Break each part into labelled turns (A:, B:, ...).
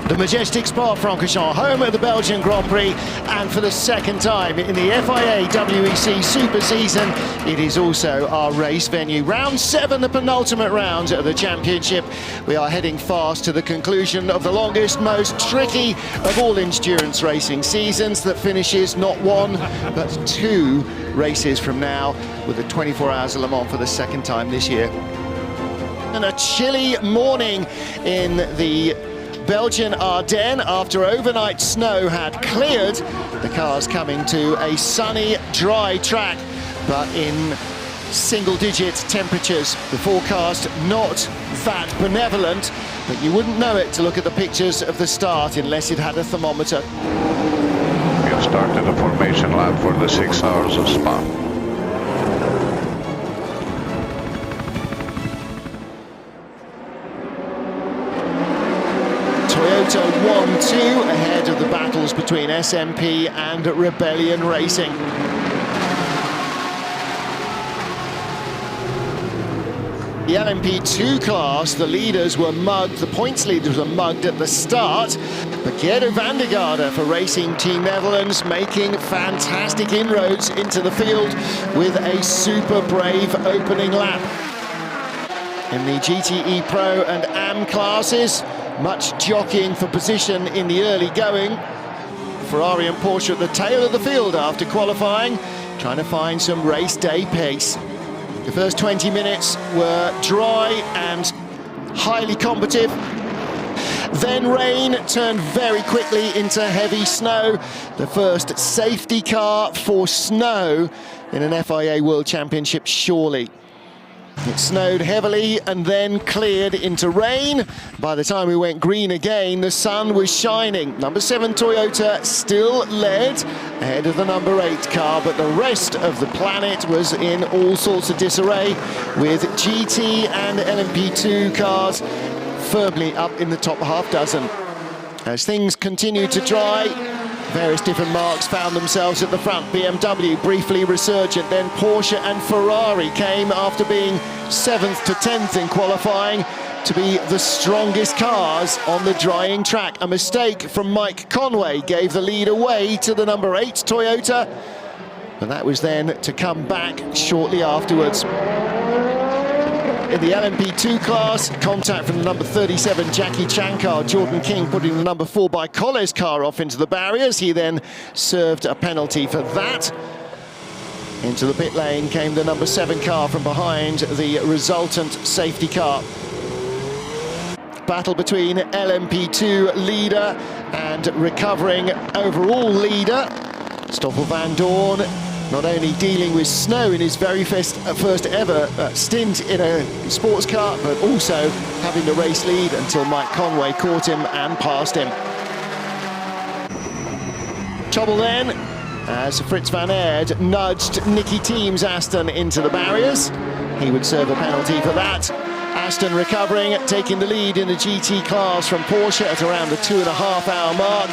A: The majestic Spa-Francorchamps, home of the Belgian Grand Prix, and for the second time in the FIA WEC Super Season, it is also our race venue. Round 7, the penultimate round of the championship. We are heading fast to the conclusion of the longest, most tricky of all endurance racing seasons that finishes not one, but 2 races from now, with the 24 Hours of Le Mans for the second time this year. And a chilly morning in the Belgian Ardennes after overnight snow had cleared. The cars coming to a sunny, dry track, but in single-digit temperatures. The forecast not that benevolent, but you wouldn't know it to look at the pictures of the start unless it had a thermometer.
B: We have started the formation lap for the 6 Hours of Spa.
A: Toyota 1-2 ahead of the battles between SMP and Rebellion Racing. The LMP2 class, the leaders were mugged, the points leaders were mugged at the start, but Gerdo van der Garde for Racing Team Netherlands making fantastic inroads into the field with a super brave opening lap. In the GTE Pro and AM classes, much jockeying for position in the early going. Ferrari and Porsche at the tail of the field after qualifying, trying to find some race day pace. The first 20 minutes were dry and highly combative. Then rain turned very quickly into heavy snow. The first safety car for snow in an FIA World Championship, surely. It snowed heavily and then cleared into rain. By the time we went green again, the sun was shining. Number 7 Toyota still led ahead of the number 8 car, but the rest of the planet was in all sorts of disarray, with GT and LMP2 cars firmly up in the top half dozen. As things continued to dry, various different marques found themselves at the front. BMW briefly resurgent, then Porsche and Ferrari came after being 7th to 10th in qualifying to be the strongest cars on the drying track. A mistake from Mike Conway gave the lead away to the number 8 Toyota, but that was then to come back shortly afterwards. In the LMP2 class, contact from the number 37 Jackie Chan car, Jordan King putting the number 4 by Colles car off into the barriers. He then served a penalty for that. Into the pit lane came the number 7 car from behind the resultant safety car. Battle between LMP2 leader and recovering overall leader, Stoffel van Dorn, not only dealing with snow in his very first ever stint in a sports car, but also having the race lead until Mike Conway caught him and passed him. Trouble then, as Fritz van Aert nudged Nicky Team's Aston into the barriers. He would serve a penalty for that. Aston recovering, taking the lead in the GT class from Porsche at around the 2.5-hour mark,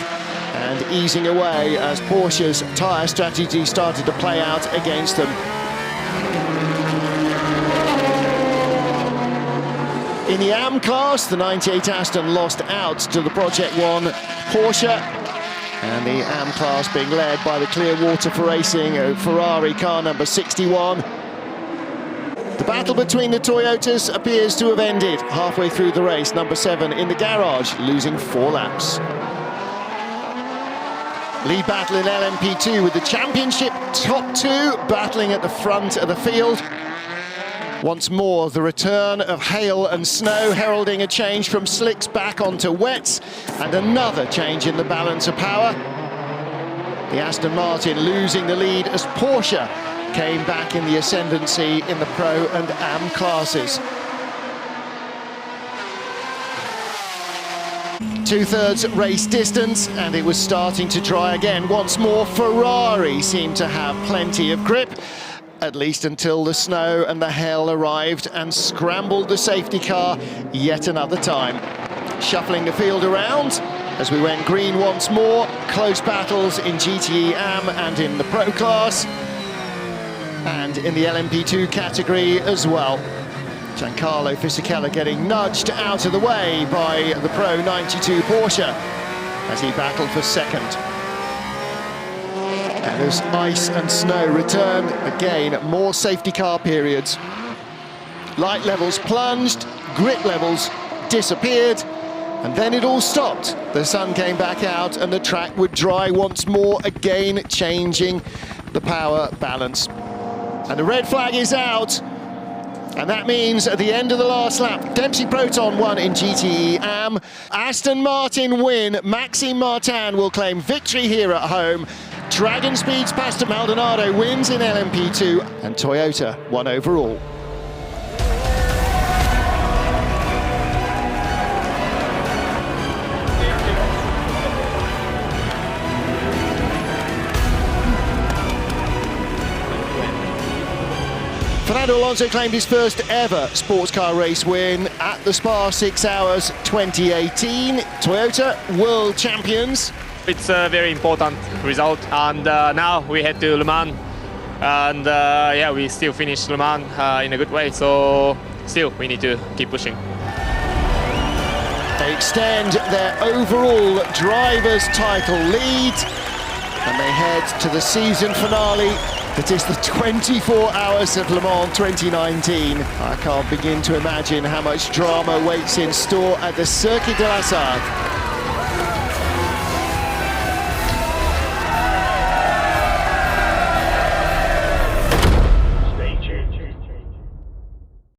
A: and easing away as Porsche's tyre strategy started to play out against them. In the AM class, the 98 Aston lost out to the Project 1 Porsche, and the AM class being led by the Clearwater for Racing Ferrari car number 61. The battle between the Toyotas appears to have ended halfway through the race. Number 7 in the garage, losing 4 laps. Lead battle in LMP2 with the championship top 2 battling at the front of the field. Once more, the return of hail and snow heralding a change from slicks back onto wets, and another change in the balance of power. The Aston Martin losing the lead as Porsche came back in the ascendancy in the Pro and AM classes. 2/3 race distance, and it was starting to dry again. Once more, Ferrari seemed to have plenty of grip, at least until the snow and the hail arrived and scrambled the safety car yet another time. Shuffling the field around as we went green once more. Close battles in GTE AM and in the Pro class, and in the LMP2 category as well. Giancarlo Fisichella getting nudged out of the way by the Pro 92 Porsche as he battled for second. And as ice and snow return, again, more safety car periods. Light levels plunged, grip levels disappeared, and then it all stopped. The sun came back out and the track would dry once more, again changing the power balance. And the red flag is out. And that means at the end of the last lap, Dempsey Proton won in GTE AM. Aston Martin win. Maxime Martin will claim victory here at home. Dragon Speed's Pastor Maldonado wins in LMP2, and Toyota won overall. Fernando Alonso claimed his first ever sports car race win at the Spa 6 Hours 2018. Toyota world champions.
C: It's a very important result, and now we head to Le Mans, and yeah, we still finished Le Mans in a good way, so still we need to keep pushing.
A: They extend their overall driver's title lead, and they head to the season finale. That is the 24 Hours of Le Mans 2019. I can't begin to imagine how much drama waits in store at the Circuit de la Sarthe.